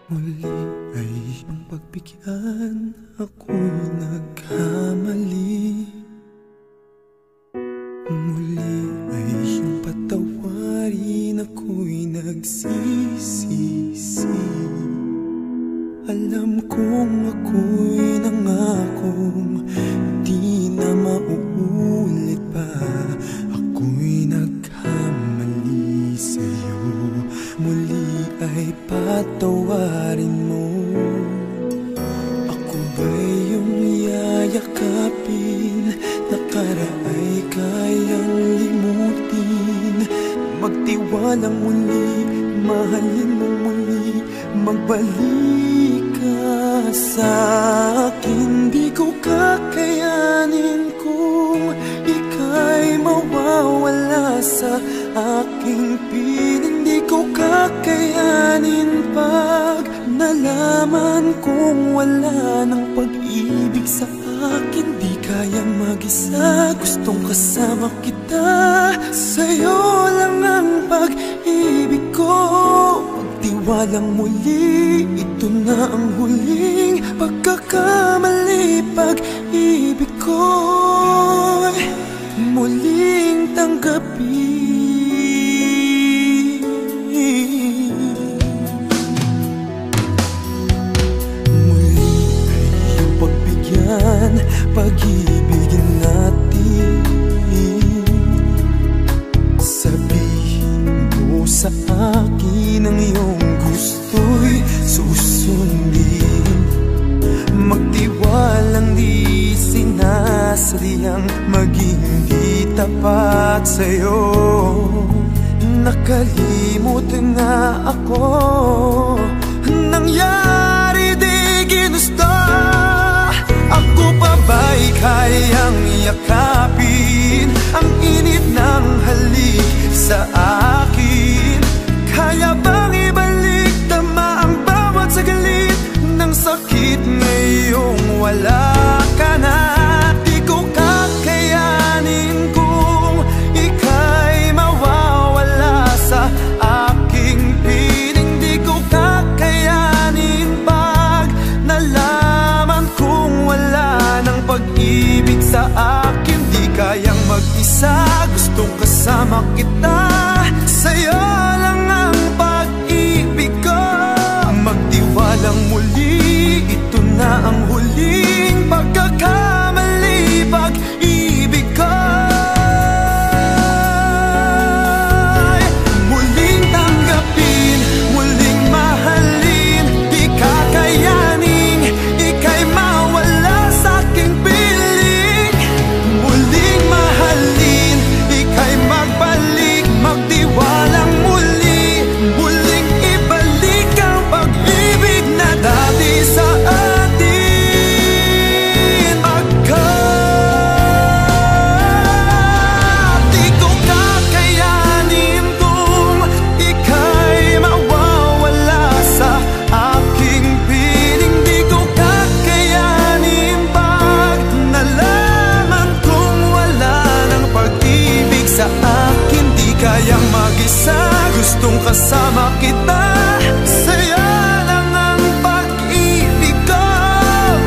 Muli ay iyong pagbigyan, ako'y nagkamali. Muli ay iyong patawarin, ako'y nagsisisi. Alam kong ako'y nangakong di na mauulit pa. Ako'y nagkamali sa'yo, muli ay patawarin mo. Ako ba'y iyong yayakapin, nakaraay kayang limutin? Magtiwalang muli, mahalin mo muli, magbalik ka sa'kin. Di ko kakayanin kung ika'y mawawala sa aking piling. Di ko kakayanin pag nalaman kong wala ng pag-ibig sa akin. Di kayang mag-isa, gustong kasama kita. Sa'yo lang ang pag-ibig ko. Magtiwalang muli, ito na ang huling pagkakamali. Pag-ibig ko'y muling tanggapin. Muli ay iyong pagbigyan, pag-ibigin natin. Sabihin mo sa akin ang iyong gusto'y susundin. Magtiwalang di sinasadyang maging di tapat sa'yo. Nakalimot na ako, nangyari di ginusto. Ako pa ba'y kayang yakapin ang init ng halik sa akin? Kaya bang ibalik tama ang bawat sagalit ng sakit ngayong wala ka na? Di ko kakayanin kung ika'y mawawala sa aking piling. Di ko kakayanin pag nalaman kong wala ng pag-ibig sa akin. Di kayang mag-isa, gustong kasama kita. Sa'yo lang ang pag-ibig ko. Magtiwalang muli, ito na ang huling pagkakamali. Pag-ibig ko muling tanggapin, muling mahalin. Di kakayanin ika'y mawala sa aking piling. Muling mahalin, ika'y magbalik, magtiwalang muli, muling ibalik ang pag-ibig na dati sa atin. Di ko kakayanin kung ika'y mawawala sa aking piling. Di ko kakayanin pag nalaman kong wala ng pag-ibig sa akin. Di kayang mag-isa, gustong kasama kita. Sa'yo lang ang pag-ibig ko.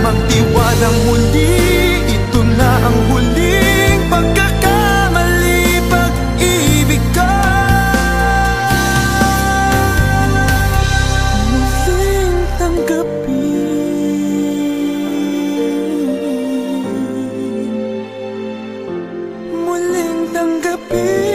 Magtiwalang muli, ito na ang huling pagkakamali. Pag-ibig ko muling tanggapin, muling tanggapin.